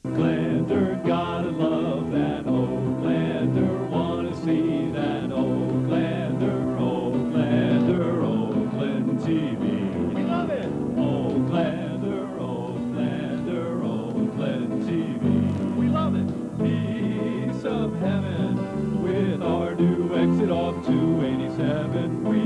Oaklander, gotta love that Oaklander, wanna see that Oaklander, Oaklander, Oakland TV. We love it! Oaklander, Oaklander, Oakland TV. We love it! Piece of heaven, with our new exit off 287, we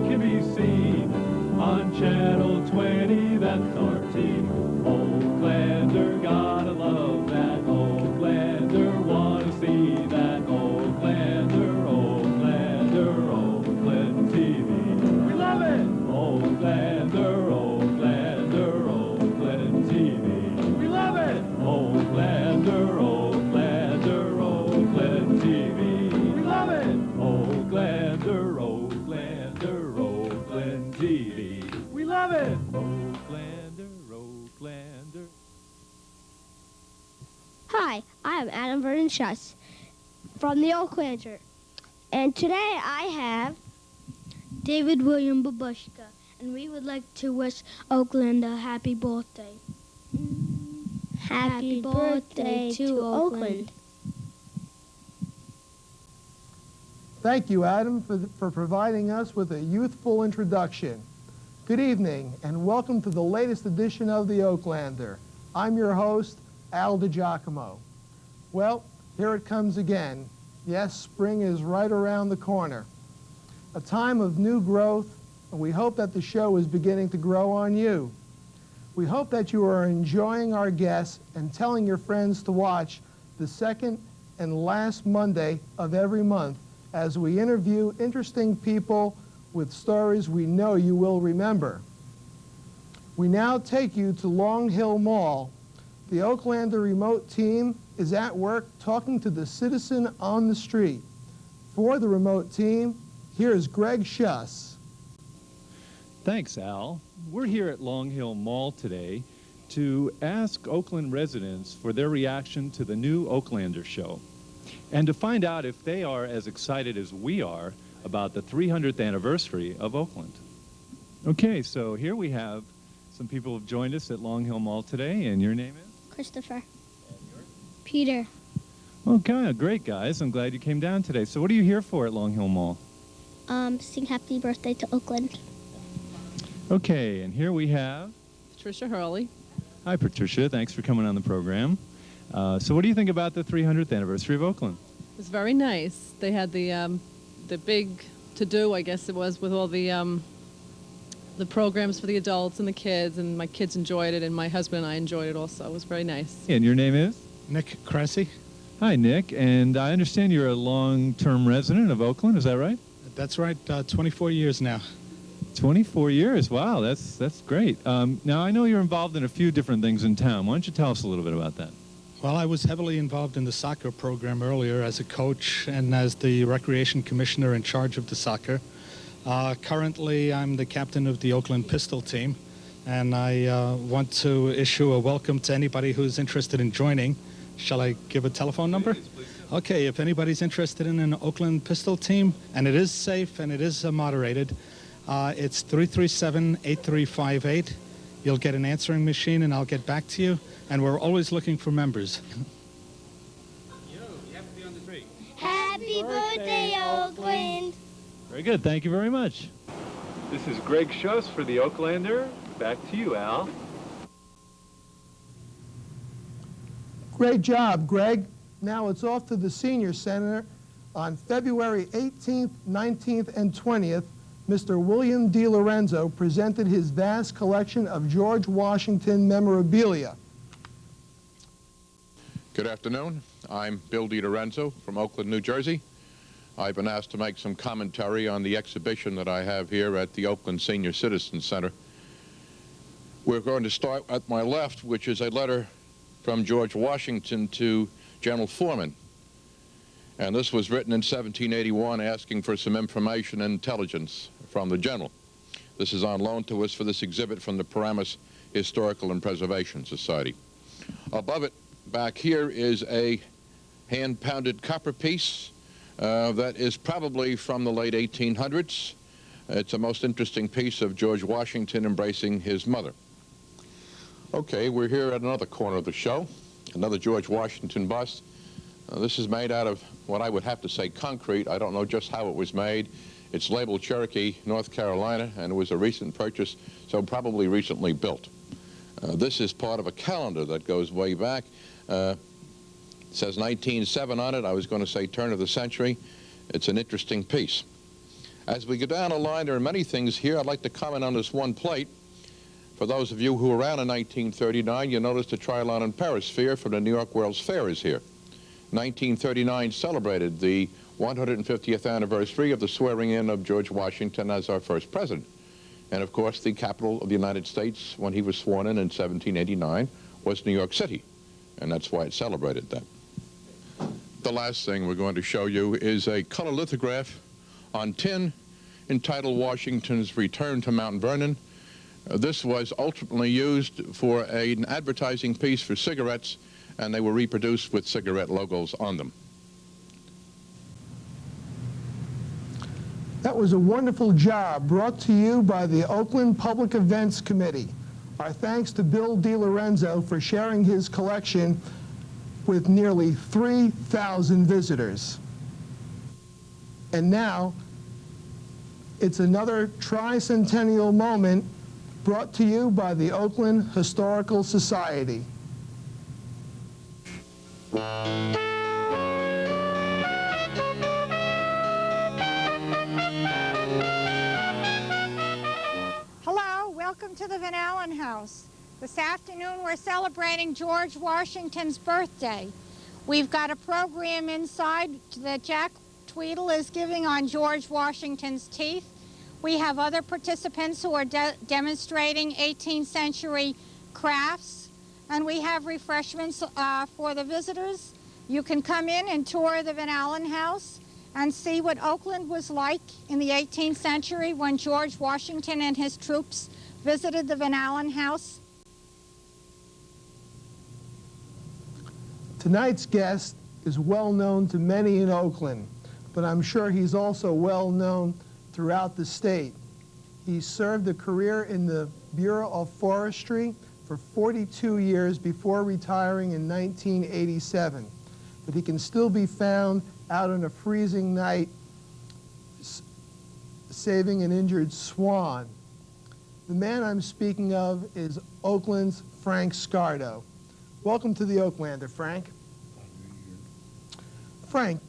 can be seen on channel 20, that's our team. Oaklander, gotta love that Oaklander, wanna see that Oaklander, Oaklander, Oakland TV. We love it! Oaklander, Oaklander, Oakland TV. We love it! Oaklander, Oaklander, Oakland TV. We love it! Oaklander, Oaklander, Oakland TV. We love it! Oaklander, Oaklander. Hi, I'm Adam Vernon Schuss from the Oaklander, and today I have David William Babushka, and we would like to wish Oakland a happy birthday. Happy birthday to Oakland. Thank you, Adam, for providing us with a youthful introduction. Good evening, and welcome to the latest edition of the Oaklander. I'm your host, Al DiGiacomo. Well, here it comes again. Yes, spring is right around the corner. A time of new growth, and we hope that the show is beginning to grow on you. We hope that you are enjoying our guests and telling your friends to watch the second and last Monday of every month as we interview interesting people with stories we know you will remember. We now take you to Long Hill Mall. The Oaklander remote team is at work talking to the citizen on the street. For the remote team, here's Greg Schuss. Thanks, Al. We're here at Long Hill Mall today to ask Oakland residents for their reaction to the new Oaklander show and to find out if they are as excited as we are about the 300th anniversary of Oakland. Okay, so here we have some people who have joined us at Long Hill Mall today, and your name is? Christopher. And yours? Peter. Okay, great, guys. I'm glad you came down today. So what are you here for at Long Hill Mall? Sing happy birthday to Oakland. Okay, and here we have? Patricia Hurley. Hi, Patricia. Thanks for coming on the program. So what do you think about the 300th anniversary of Oakland? It was very nice. They had the big to-do, I guess it was, with all the programs for the adults and the kids, and my kids enjoyed it, and my husband and I enjoyed it also. It was very nice. And your name is? Nick Cressy. Hi, Nick. And I understand you're a long-term resident of Oakland. Is that right? That's right, 24 years now. 24 years. Wow, that's great. Now, I know you're involved in a few different things in town. Why don't you tell us a little bit about that? Well, I was heavily involved in the soccer program earlier as a coach and as the recreation commissioner in charge of the soccer. Currently, I'm the captain of the Oakland Pistol team, and I want to issue a welcome to anybody who's interested in joining. Shall I give a telephone number? Please do. Okay, if anybody's interested in an Oakland Pistol team, and it is safe and it is moderated, it's 337-8358. You'll get an answering machine, and I'll get back to you. And we're always looking for members. You have to be on the tree. Happy birthday, Oakland. Very good. Thank you very much. This is Greg Schuss for the Oaklander. Back to you, Al. Great job, Greg. Now it's off to the Senior Center. On February 18th, 19th, and 20th, Mr. William D. Lorenzo presented his vast collection of George Washington memorabilia. Good afternoon. I'm Bill DiLorenzo from Oakland, New Jersey. I've been asked to make some commentary on the exhibition that I have here at the Oakland Senior Citizen Center. We're going to start at my left, which is a letter from George Washington to General Foreman. And this was written in 1781 asking for some information and intelligence from the general. This is on loan to us for this exhibit from the Paramus Historical and Preservation Society. Above it, back here, is a hand-pounded copper piece that is probably from the late 1800s. It's a most interesting piece of George Washington embracing his mother. Okay, we're here at another corner of the show, another George Washington bust. This is made out of what I would have to say concrete. I don't know just how it was made. It's labeled Cherokee, North Carolina, and it was a recent purchase, so probably recently built. This is part of a calendar that goes way back. It says 1907 on it. I was going to say turn of the century. It's an interesting piece. As we go down the line, there are many things here. I'd like to comment on this one plate. For those of you who were around in 1939, you noticed the Trilon and Perisphere from the New York World's Fair is here. 1939 celebrated the 150th anniversary of the swearing in of George Washington as our first president. And of course, the capital of the United States when he was sworn in 1789 was New York City. And that's why it celebrated that. The last thing we're going to show you is a color lithograph on tin entitled Washington's Return to Mount Vernon. This was ultimately used for an advertising piece for cigarettes, and they were reproduced with cigarette logos on them. That was a wonderful job brought to you by the Oakland Public Events Committee. Our thanks to Bill DiLorenzo for sharing his collection with nearly 3,000 visitors. And now, it's another tricentennial moment brought to you by the Oakland Historical Society. Hello, welcome to the Van Allen House. This afternoon we're celebrating George Washington's birthday. We've got a program inside that Jack Tweedle is giving on George Washington's teeth. We have other participants who are demonstrating 18th century crafts, and we have refreshments for the visitors. You can come in and tour the Van Allen House and see what Oakland was like in the 18th century when George Washington and his troops visited the Van Allen House. Tonight's guest is well known to many in Oakland, but I'm sure he's also well known throughout the state. He served a career in the Bureau of Forestry for 42 years before retiring in 1987. But he can still be found out on a freezing night saving an injured swan. The man I'm speaking of is Oakland's Frank Scardo. Welcome to the Oaklander, Frank. Frank,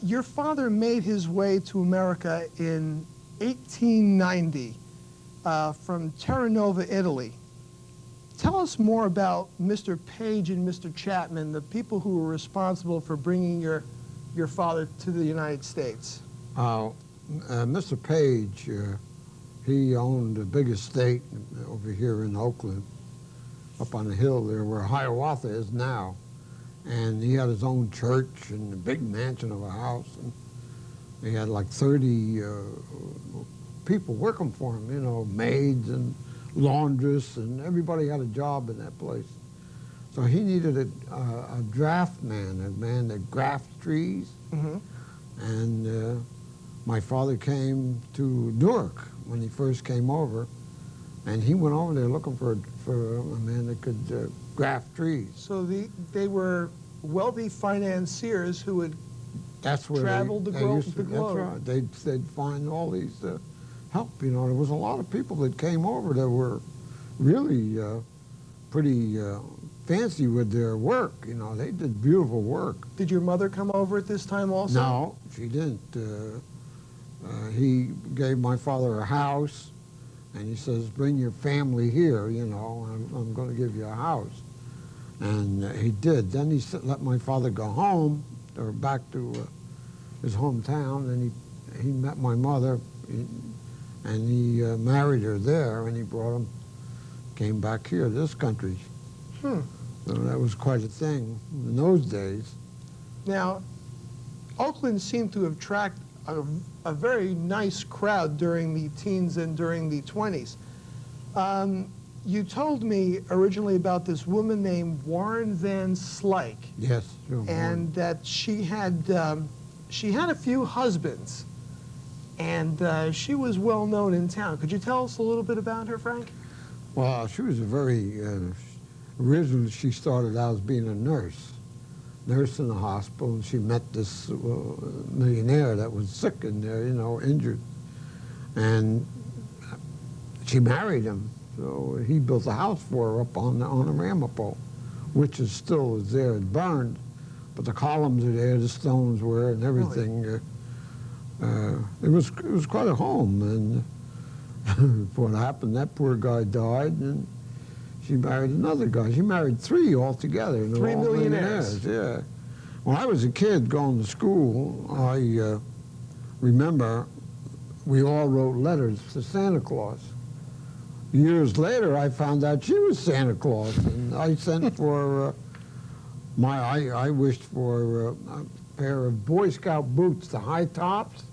your father made his way to America in 1890 from Terranova, Italy. Tell us more about Mr. Page and Mr. Chapman, the people who were responsible for bringing your father to the United States. Mr. Page, he owned a big estate over here in Oakland, up on the hill there where Hiawatha is now. And he had his own church and a big mansion of a house. And he had like 30 people working for him, you know, maids and laundress, and everybody had a job in that place. So he needed a draft man, a man that grafts trees. Mm-hmm. And my father came to Newark when he first came over, and he went over there looking for a man that could graft trees. So they were wealthy financiers who had traveled the globe. That's right. They'd find all these help. You know, there was a lot of people that came over that were really pretty fancy with their work. You know, they did beautiful work. Did your mother come over at this time also? No, she didn't. He gave my father a house, and he says, bring your family here, you know, I'm going to give you a house. And he did. Then he let my father go home, or back to his hometown, and he met my mother, and he married her there, and he brought him, came back here to this country. So that was quite a thing in those days. Now, Oakland seemed to have attracted a very nice crowd during the teens and during the 20s. You told me originally about this woman named Warren Van Slyke. Yes, sure. And that she had a few husbands, and she was well known in town. Could you tell us a little bit about her, Frank? Well, she was a very Originally, she started out as being a nurse in the hospital, and she met this millionaire that was sick in there, you know, injured. And she married him. So he built a house for her up on the Ramapo, which is still there. It burned, but the columns are there, the stones were, and everything. Really? It was quite a home. And what happened, that poor guy died, and she married another guy. She married 3 altogether. And 3 all millionaires. Yeah. When I was a kid going to school, I remember we all wrote letters to Santa Claus. Years later, I found out she was Santa Claus, and I sent for I wished for a pair of Boy Scout boots, the high tops,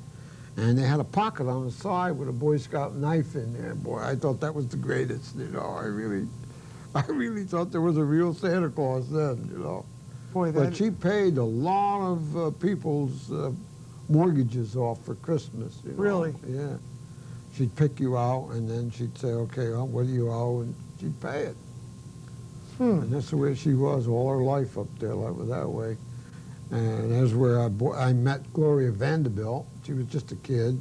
and they had a pocket on the side with a Boy Scout knife in there. Boy, I thought that was the greatest, you know. I really thought there was a real Santa Claus then, you know. Boy, but she paid a lot of people's mortgages off for Christmas. You know? Really? Yeah. She'd pick you out, and then she'd say, okay, well, what do you owe? And she'd pay it. And that's the way she was all her life up there, like that way. And that's where I met Gloria Vanderbilt. She was just a kid.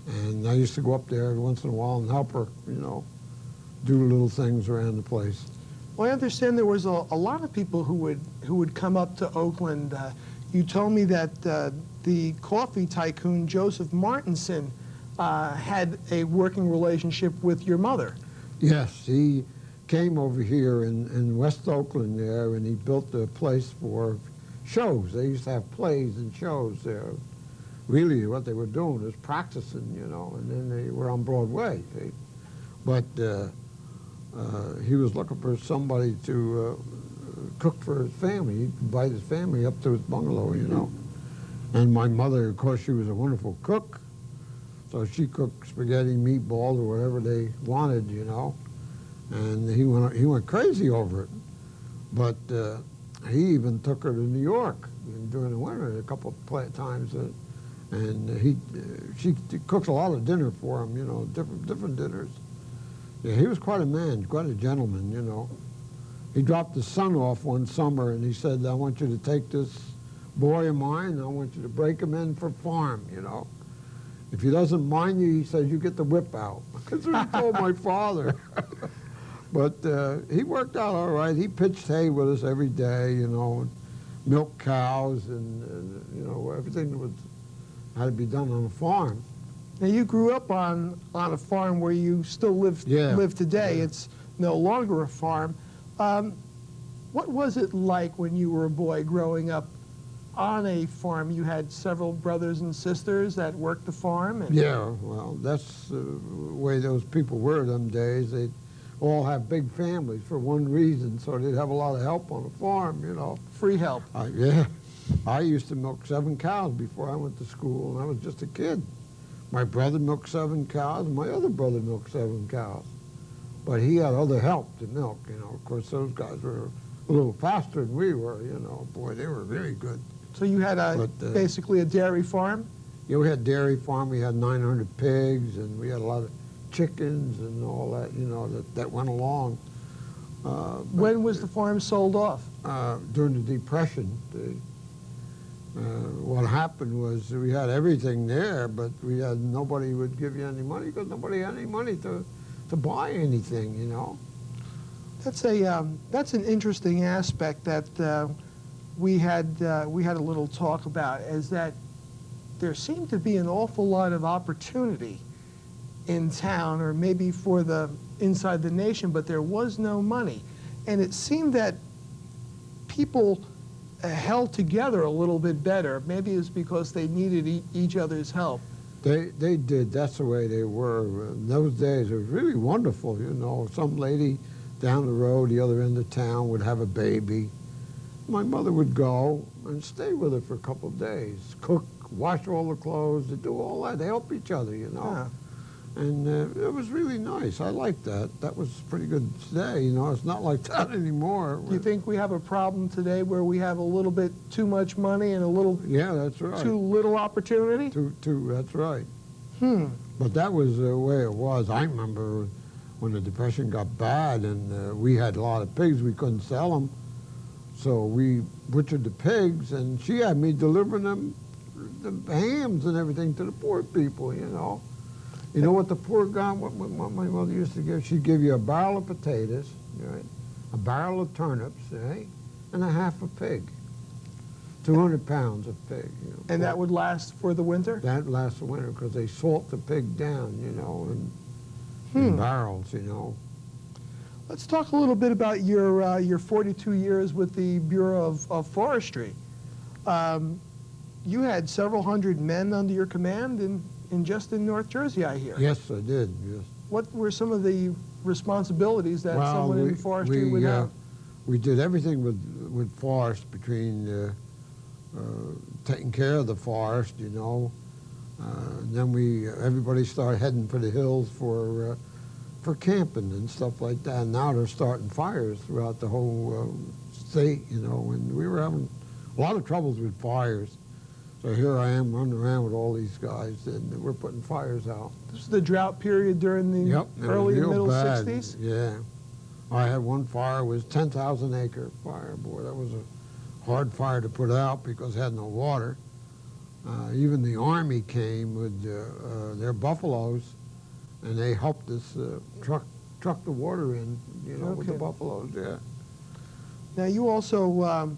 And I used to go up there every once in a while and help her, you know, do little things around the place. Well, I understand there was a lot of people who would come up to Oakland. You told me that the coffee tycoon Joseph Martinson had a working relationship with your mother. Yes, he came over here in West Oakland there, and he built a place for shows. They used to have plays and shows there. Really, what they were doing was practicing, you know, and then they were on Broadway. See? But he was looking for somebody to cook for his family. He'd invite his family up to his bungalow, you know. And my mother, of course, she was a wonderful cook. So she cooked spaghetti, meatballs, or whatever they wanted, you know. And he went crazy over it. But he even took her to New York during the winter a couple of times. And she cooked a lot of dinner for him, you know, different dinners. Yeah, he was quite a man, quite a gentleman, you know. He dropped his son off one summer, and he said, I want you to take this boy of mine, and I want you to break him in for farm, you know. If he doesn't mind you, he says, you get the whip out. That's what he told my father. But he worked out all right. He pitched hay with us every day, you know, and milked cows, and you know, everything had to be done on a farm. Now, you grew up on a farm where you still live today. Yeah. It's no longer a farm. What was it like when you were a boy growing up on a farm? You had several brothers and sisters that worked the farm? And yeah, well, that's the way those people were them days. They'd all have big families for one reason, so they'd have a lot of help on the farm, you know. Free help. Yeah. I used to milk 7 cows before I went to school, and I was just a kid. My brother milked 7 cows, and my other brother milked 7 cows. But he had other help to milk, you know. Of course, those guys were a little faster than we were, you know. Boy, they were really good. So you had basically a dairy farm? Yeah, we had a dairy farm. We had 900 pigs, and we had a lot of chickens and all that, you know, that went along. When was the farm sold off? During the Depression. What happened was we had everything there, but nobody would give you any money because nobody had any money to buy anything, you know. That's an interesting aspect that we had a little talk about, is that there seemed to be an awful lot of opportunity in town, or maybe for the inside the nation, but there was no money, and it seemed that people held together a little bit better. Maybe it's because they needed each other's help. They did. That's the way they were. In those days, it was really wonderful, you know. Some lady down the road, the other end of town, would have a baby. My mother would go and stay with her for a couple of days, cook, wash all the clothes, they do all that. They help each other, you know. Yeah. And it was really nice. I liked that. That was pretty good today, you know. It's not like that anymore. Do you think we have a problem today where we have a little bit too much money and a little that's right. too little opportunity? That's right. But that was the way it was. I remember when the Depression got bad and we had a lot of pigs, we couldn't sell them. So we butchered the pigs, and she had me delivering them, the hams and everything, to the poor people, you know. You know what the poor guy, what my mother used to give? She'd give you a barrel of potatoes, right? A barrel of turnips, right? And a half a pig. 200 pounds of pig. You know. And that would last for the winter? That lasts the winter because they salt the pig down, you know, in barrels, you know. Let's talk a little bit about your 42 years with the Bureau of Forestry. You had several hundred men under your command in just in North Jersey, I hear. Yes, I did, yes. What were some of the responsibilities that someone in forestry would have? We did everything with forest, between taking care of the forest, you know. Then everybody started heading for the hills for camping and stuff like that. And now they're starting fires throughout the whole state, you know. And we were having a lot of troubles with fires. So here I am running around with all these guys, and we're putting fires out. This was the drought period during the early and middle bad. 60s? Yeah. I had one fire, it was 10,000 acre fire. Boy, that was a hard fire to put out because it had no water. Even the Army came with their buffaloes, and they helped us truck the water in, you know, with the buffaloes, yeah. Now, you also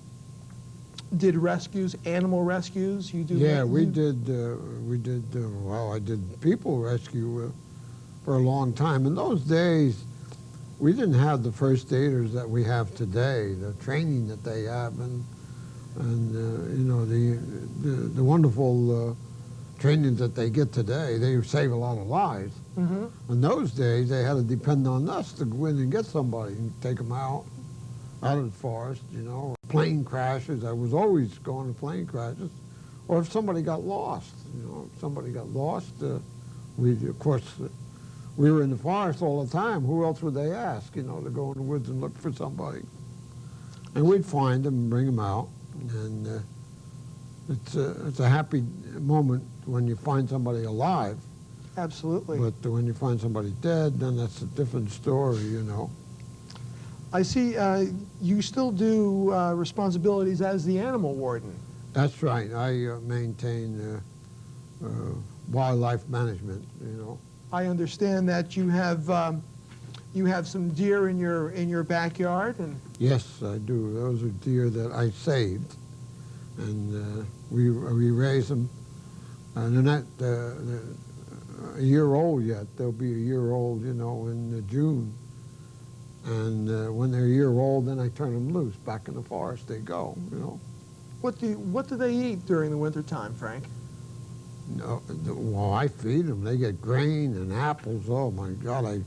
did rescues, animal rescues. You do? Yeah, we did. Well, I did people rescue for a long time. In those days, we didn't have the first aiders that we have today. The training that they have, and you know, the wonderful training that they get today. They save a lot of lives. Mm-hmm. In those days, they had to depend on us to go in and get somebody and take them out of the forest, you know. Plane crashes, I was always going to plane crashes. Or if somebody got lost, you know, if somebody got lost, we were in the forest all the time. Who else would they ask, you know, to go in the woods and look for somebody? And we'd find them and bring them out. And it's a happy moment when you find somebody alive. Absolutely. But when you find somebody dead, then that's a different story, you know. I see you still do responsibilities as the animal warden. That's right. I maintain wildlife management, you know. I understand that you have some deer in your backyard, and yes, I do. Those are deer that I saved, and we raise them. And they're not a year old yet. They'll be a year old, you know, in June. And when they're a year old, then I turn them loose. Back in the forest they go, you know. What do they eat during the winter time, Frank? No, well, I feed them. They get grain and apples. Oh, my God, I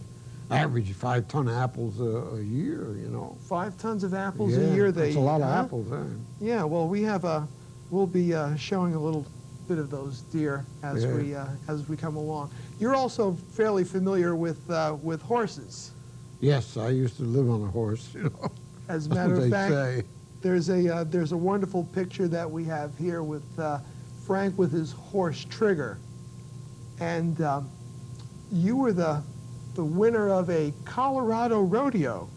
average 5 tons of apples a year, you know. 5 tons of apples a year they eat. That's a lot of apples, eh? Yeah, well, we'll be showing a little bit of those deer as we come along. You're also fairly familiar with horses. Yes, I used to live on a horse, you know. As a matter of fact, there's a wonderful picture that we have here with Frank with his horse Trigger, and you were the winner of a Colorado rodeo.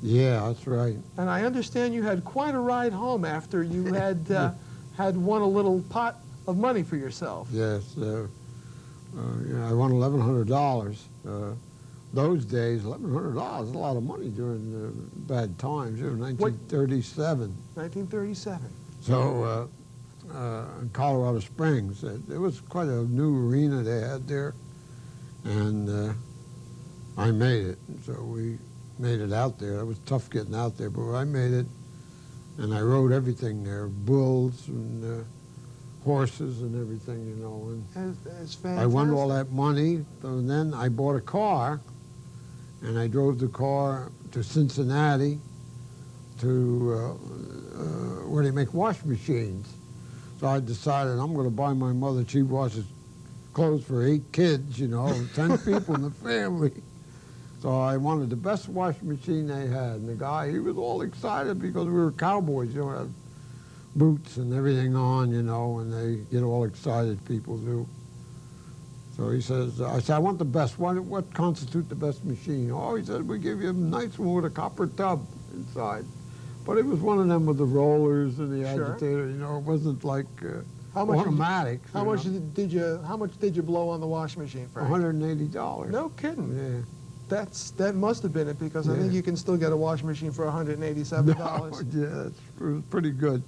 Yeah, that's right. And I understand you had quite a ride home after you had had won a little pot of money for yourself. Yes, I won $1,100. Those days, $1,100 is a lot of money during the bad times. You know, 1937. 1937. So in Colorado Springs, it was quite a new arena they had there, and I made it. So we made it out there. It was tough getting out there, but I made it, and I rode everything there, bulls and horses and everything, you know. And that's fantastic. I won all that money, and then I bought a car, and I drove the car to Cincinnati to where they make wash machines. So I decided I'm going to buy my mother, she washes clothes for 8 kids, you know, 10 people in the family. So I wanted the best washing machine they had. And the guy, he was all excited because we were cowboys, you know, had boots and everything on, you know, and they get all excited, people do. So he says, I said, I want the best. What constitutes the best machine? Oh, he said, we give you a nice one with a copper tub inside. But it was one of them with the rollers and the Sure. agitator. You know, it wasn't like How much automatic. How much did you blow on the washing machine, Frank? $180. No kidding. Yeah. That must have been it, because I think you can still get a washing machine for $187. No, yeah, it was pretty good.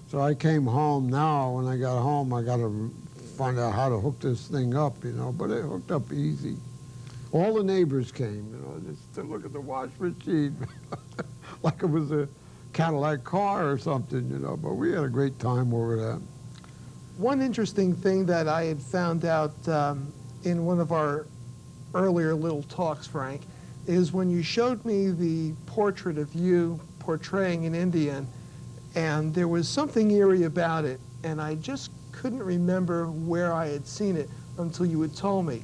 So I came home. Now, when I got home, I got to find out how to hook this thing up, you know, but it hooked up easy. All the neighbors came, you know, just to look at the wash machine, like it was a Cadillac car or something, you know, but we had a great time over that. One interesting thing that I had found out in one of our earlier little talks, Frank, is when you showed me the portrait of you portraying an Indian, and there was something eerie about it, and I just couldn't remember where I had seen it until you had told me.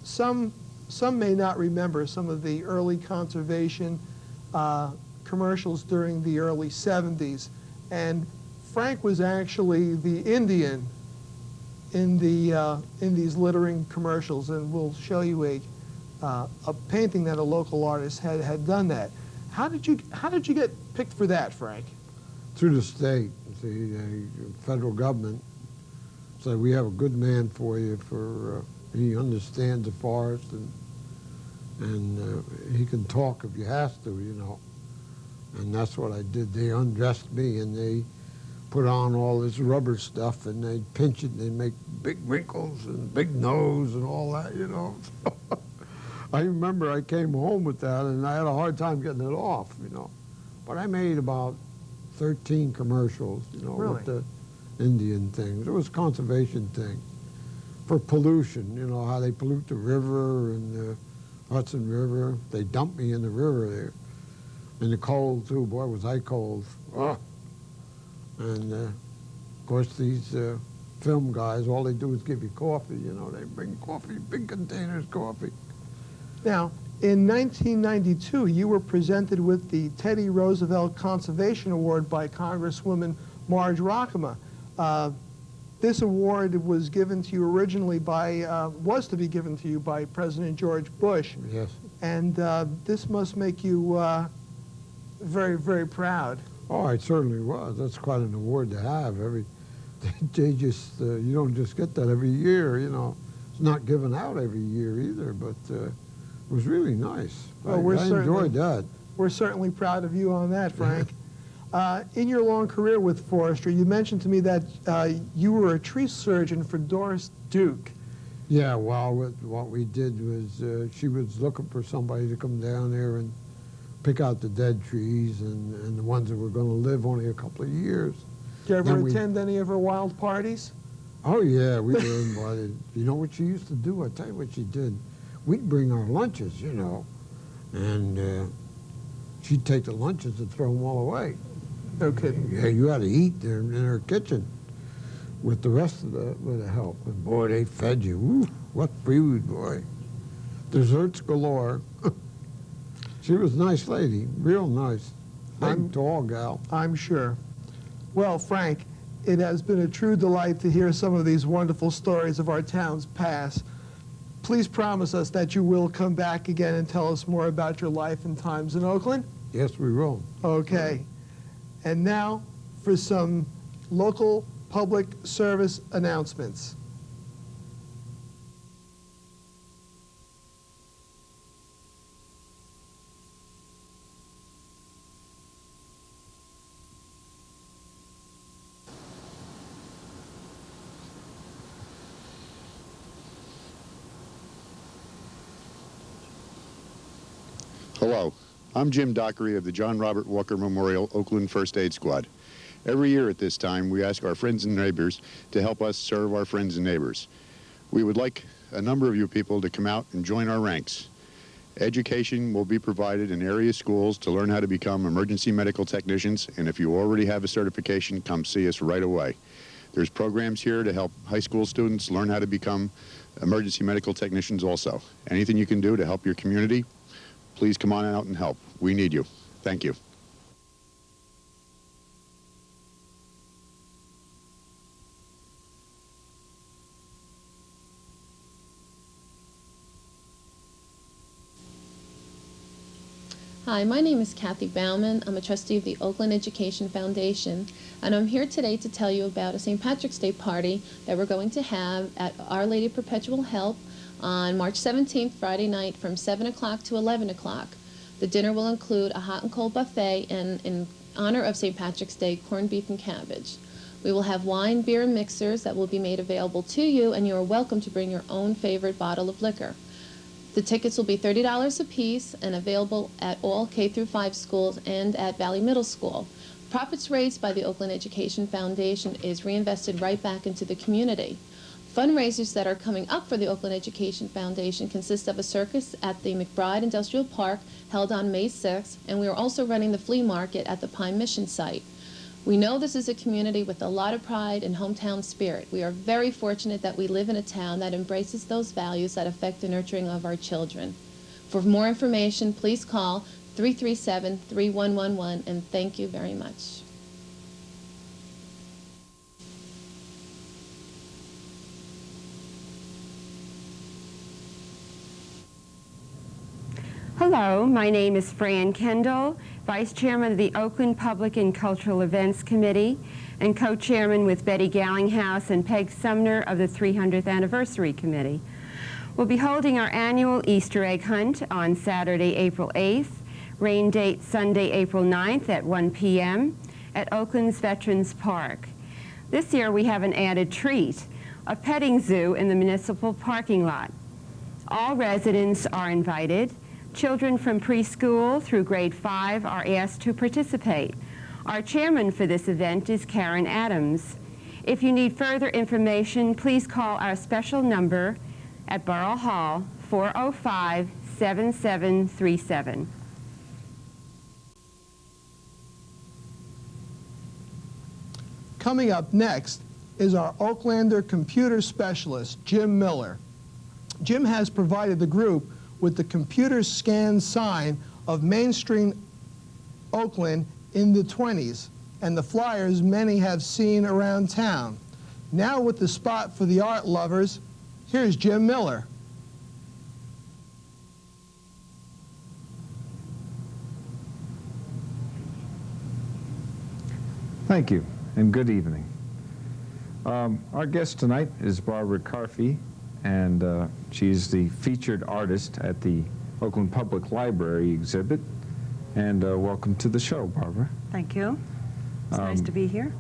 Some may not remember some of the early conservation commercials during the early 70s, and Frank was actually the Indian in these littering commercials, and we'll show you a painting that a local artist had done that. How did you get picked for that, Frank? Through the state, see, the federal government said, we have a good man for you, he understands the forest, and he can talk if you have to, you know. And that's what I did. They undressed me, and they put on all this rubber stuff, and they'd pinch it, and they'd make big wrinkles and big nose and all that, you know. I remember I came home with that, and I had a hard time getting it off, you know. But I made about 13 commercials, you know, Really? with the Indian things. It was a conservation thing for pollution, you know, how they pollute the river and the Hudson River. They dumped me in the river there. In the cold, too. Boy, was I cold. Oh. And, of course, these film guys, all they do is give you coffee, you know. They bring coffee, big containers of coffee. Now, in 1992, you were presented with the Teddy Roosevelt Conservation Award by Congresswoman Marge Rockema. This award was given to you originally was to be given to you by President George Bush. Yes. And this must make you very, very proud. Oh, it certainly was. That's quite an award to have. They just, you don't just get that every year, you know. It's not given out every year either, but it was really nice. Well, I enjoyed that. We're certainly proud of you on that, Frank. In your long career with forestry, you mentioned to me that you were a tree surgeon for Doris Duke. Yeah, well, what we did was she was looking for somebody to come down there and pick out the dead trees and the ones that were going to live only a couple of years. Did you ever attend any of her wild parties? Oh, yeah, we were invited. You know what she used to do? I'll tell you what she did. We'd bring our lunches, you know, and she'd take the lunches and throw them all away. No kidding. Yeah, you had to eat there in her kitchen with the rest of the help. And boy, they fed you. Woo, what food, boy. Desserts galore. She was a nice lady, real nice. Big, tall gal. I'm sure. Well, Frank, it has been a true delight to hear some of these wonderful stories of our town's past. Please promise us that you will come back again and tell us more about your life and times in Oakland. Yes, we will. Okay. And now for some local public service announcements. Hello, I'm Jim Dockery of the John Robert Walker Memorial Oakland First Aid Squad. Every year at this time, we ask our friends and neighbors to help us serve our friends and neighbors. We would like a number of you people to come out and join our ranks. Education will be provided in area schools to learn how to become emergency medical technicians, and if you already have a certification, come see us right away. There's programs here to help high school students learn how to become emergency medical technicians also. Anything you can do to help your community, please come on out and help. We need you. Thank you. Hi, my name is Kathy Bauman. I'm a trustee of the Oakland Education Foundation, and I'm here today to tell you about a St. Patrick's Day party that we're going to have at Our Lady of Perpetual Help on March 17th, Friday night, from 7 o'clock to 11 o'clock. The dinner will include a hot and cold buffet and, in honor of St. Patrick's Day, corned beef and cabbage. We will have wine, beer, and mixers that will be made available to you, and you are welcome to bring your own favorite bottle of liquor. The tickets will be $30 a piece and available at all K-5 schools and at Valley Middle School. Profits raised by the Oakland Education Foundation is reinvested right back into the community. Fundraisers that are coming up for the Oakland Education Foundation consist of a circus at the McBride Industrial Park held on May 6th, and we are also running the flea market at the Pine Mission site. We know this is a community with a lot of pride and hometown spirit. We are very fortunate that we live in a town that embraces those values that affect the nurturing of our children. For more information, please call 337-3111, and thank you very much. Hello, my name is Fran Kendall, Vice Chairman of the Oakland Public and Cultural Events Committee and co-chairman with Betty Gallinghouse and Peg Sumner of the 300th Anniversary Committee. We'll be holding our annual Easter egg hunt on Saturday, April 8th, rain date Sunday, April 9th at 1 p.m. at Oakland's Veterans Park. This year we have an added treat, a petting zoo in the municipal parking lot. All residents are invited. Children from preschool through grade 5 are asked to participate. Our chairman for this event is Karen Adams. If you need further information, please call our special number at Borough Hall, 405-7737. Coming up next is our Oaklander computer specialist, Jim Miller. Jim has provided the group with the computer scan sign of Main Street, Oakland in the 20s, and the flyers many have seen around town. Now with the spot for the art lovers, here's Jim Miller. Thank you, and good evening. Our guest tonight is Barbara Carfey, and she's the featured artist at the Oakland Public Library exhibit. And welcome to the show, Barbara. Thank you. It's nice to be here.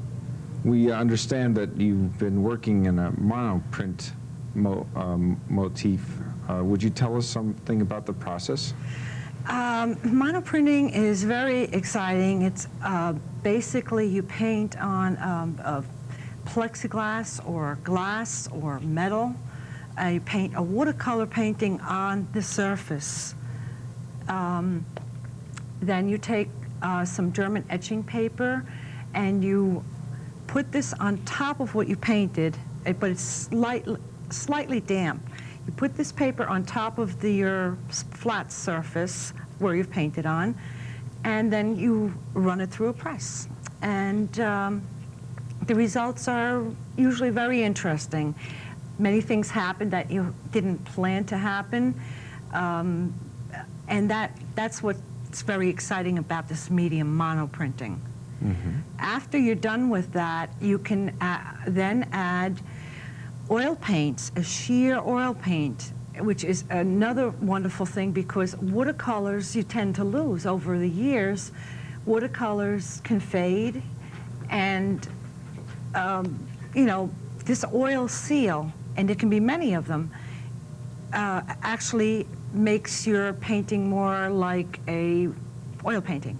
We understand that you've been working in a monoprint motif. Would you tell us something about the process? Monoprinting is very exciting. It's basically you paint on plexiglass or glass or metal. You paint a watercolor painting on the surface. Then you take some German etching paper and you put this on top of what you painted, but it's slightly damp. You put this paper on top of your flat surface where you've painted on, and then you run it through a press. And the results are usually very interesting. Many things happen that you didn't plan to happen, and that's what's very exciting about this medium, monoprinting. Mm-hmm. After you're done with that, you can then add oil paints, a sheer oil paint, which is another wonderful thing because watercolors you tend to lose over the years. Watercolors can fade, and you know, this oil seal, and there can be many of them, actually makes your painting more like a oil painting.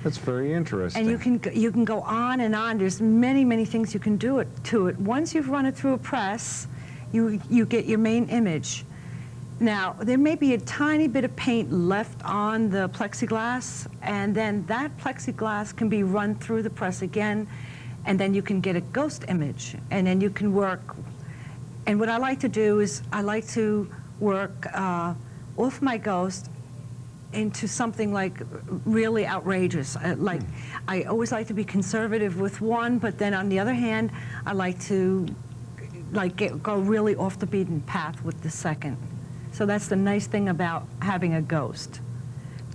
That's very interesting. And you can go on and on. There's many things you can do to it. Once you've run it through a press, you get your main image. Now, there may be a tiny bit of paint left on the plexiglass, and then that plexiglass can be run through the press again, and then you can get a ghost image, and then you can work. And what I like to do is I like to work off my ghost into something like really outrageous. I always like to be conservative with one, but then on the other hand, I like to go really off the beaten path with the second. So that's the nice thing about having a ghost.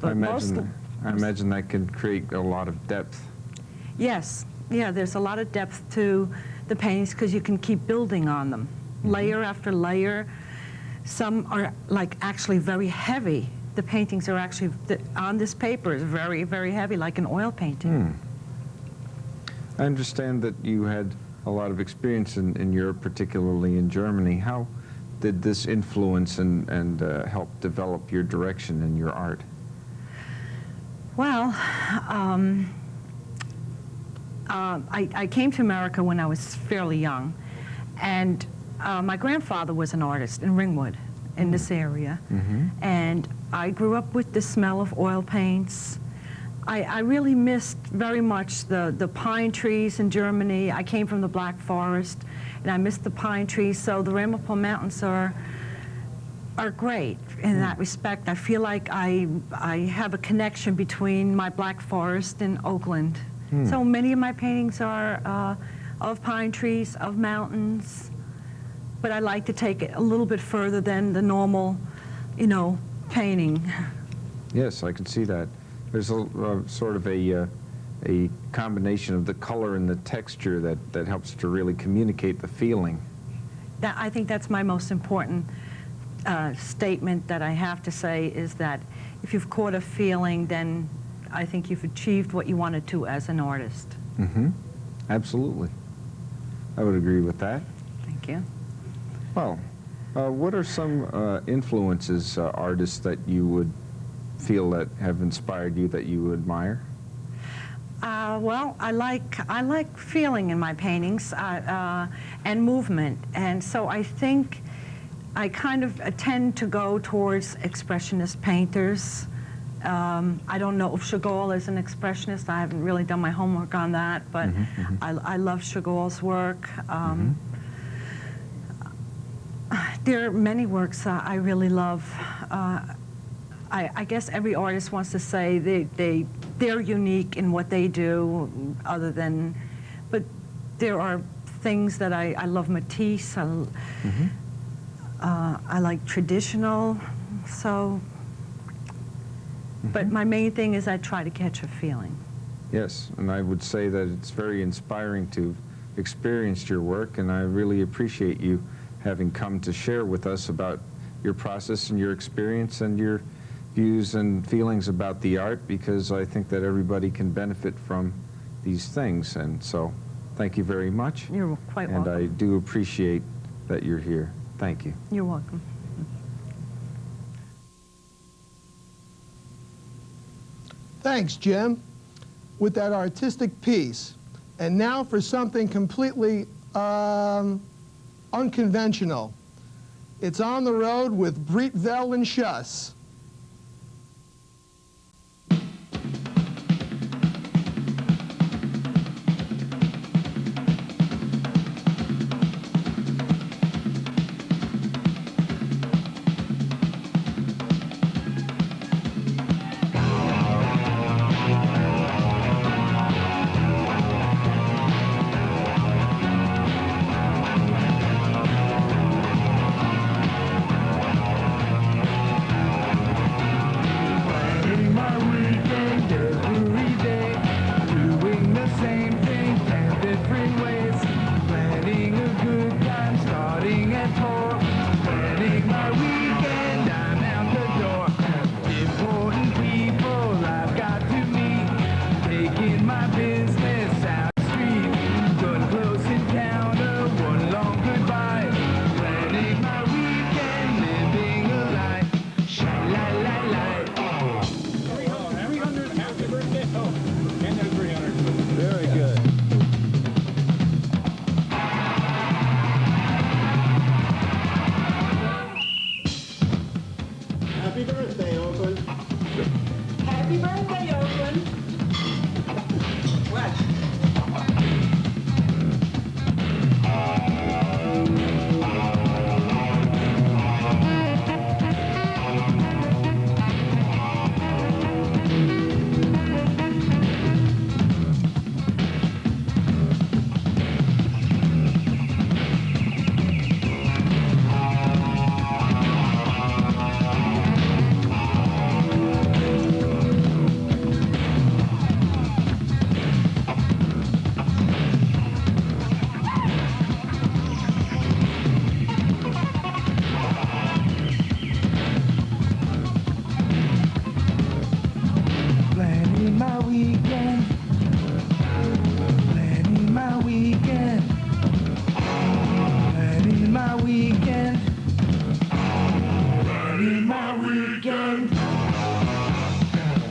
I imagine that can create a lot of depth. Yes, yeah, there's a lot of depth to the paintings because you can keep building on them, layer after layer. Some are like actually very heavy. The paintings are actually, on this paper is very, very heavy, like an oil painting. I understand that you had a lot of experience in Europe, particularly in Germany. How did this influence and help develop your direction in your art? Well, I came to America when I was fairly young, and my grandfather was an artist in Ringwood, in this area, and I grew up with the smell of oil paints. I really missed very much the pine trees in Germany. I came from the Black Forest, and I missed the pine trees, so the Ramapo Mountains are great in that respect. I feel like I have a connection between my Black Forest and Oakland. So many of my paintings are of pine trees, of mountains, but I like to take it a little bit further than the normal, you know, painting. Yes, I can see that. There's a sort of a combination of the color and the texture that helps to really communicate the feeling. I think that's my most important statement that I have to say, is that if you've caught a feeling, then I think you've achieved what you wanted to as an artist. Absolutely. I would agree with that. Thank you. Well, what are some influences, artists that you would feel that have inspired you that you admire? Well, I like feeling in my paintings and movement, and so I think I kind of tend to go towards expressionist painters. I don't know if Chagall is an expressionist. I haven't really done my homework on that, but I love Chagall's work. There are many works I really love. I guess every artist wants to say they're unique in what they do, other than, but there are things that I love. Matisse, I like traditional, so, but my main thing is I try to catch a feeling. Yes, and I would say that it's very inspiring to experience your work, and I really appreciate you having come to share with us about your process and your experience and your views and feelings about the art, because I think that everybody can benefit from these things. And so thank you very much. You're quite welcome. And I do appreciate that you're here. Thank you. You're welcome. Thanks, Jim, with that artistic piece. And now for something completely unconventional. It's On the Road with Breetveld and Schuss. Happy birthday, Oakland. What? weekend. Planning my weekend. Planning my weekend. Planning my weekend.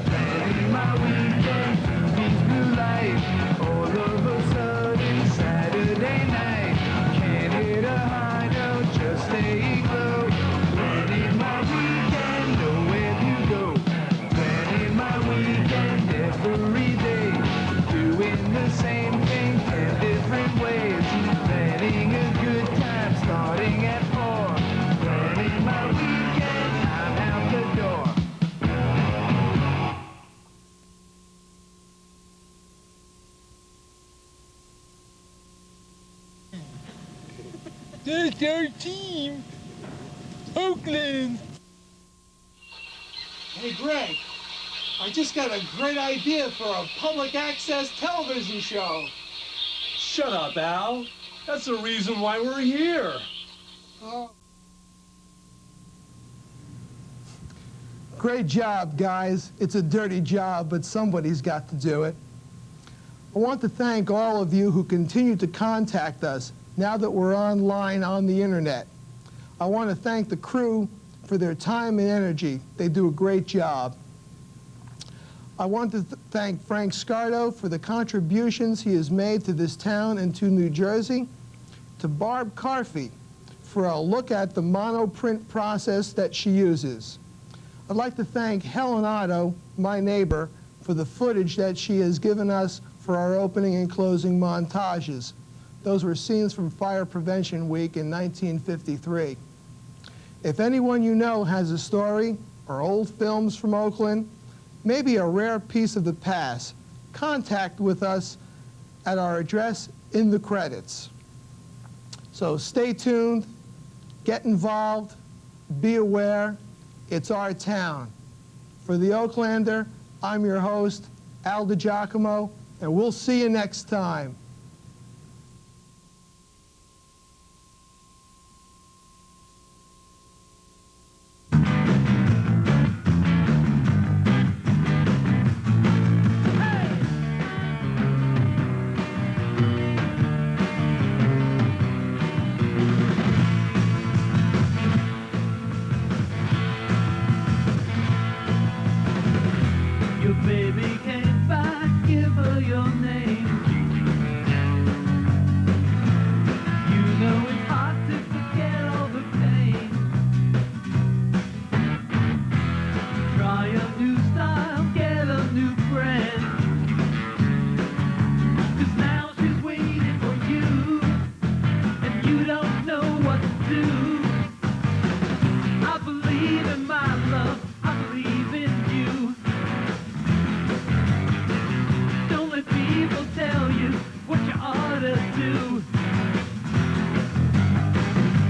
Planning my weekend. Means blue light. All of a sudden, Saturday night. Can't hit a high note, just staying low. Planning my weekend, nowhere to go. Planning my weekend every day. Doing the same thing 10 different ways. Planning a good time starting at 4. Planning my weekend, I'm out the door. That's our team, Oakland. Hey, Greg, I just got a great idea for a public access television show. Shut up, Al. That's the reason why we're here. Great job, guys. It's a dirty job, but somebody's got to do it. I want to thank all of you who continue to contact us now that we're online on the internet. I want to thank the crew for their time and energy. They do a great job. I want to thank Frank Scardo for the contributions he has made to this town and to New Jersey, to Barb Carfey for a look at the monoprint process that she uses. I'd like to thank Helen Otto, my neighbor, for the footage that she has given us for our opening and closing montages. Those were scenes from Fire Prevention Week in 1953. If anyone you know has a story or old films from Oakland, maybe a rare piece of the past, contact with us at our address in the credits. So stay tuned, get involved, be aware, it's our town. For the Oaklander, I'm your host, Al DiGiacomo, and we'll see you next time. Your baby came back, give her your name. You know it's hard to forget all the pain. Try a new style, get a new friend. 'Cause now she's waiting for you, and you don't know what to do. I believe in my love, I believe in you. Don't let people tell you what you ought to do.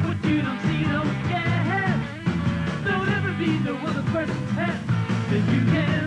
What you don't see, don't get. Don't ever be no other person's pet. Then you can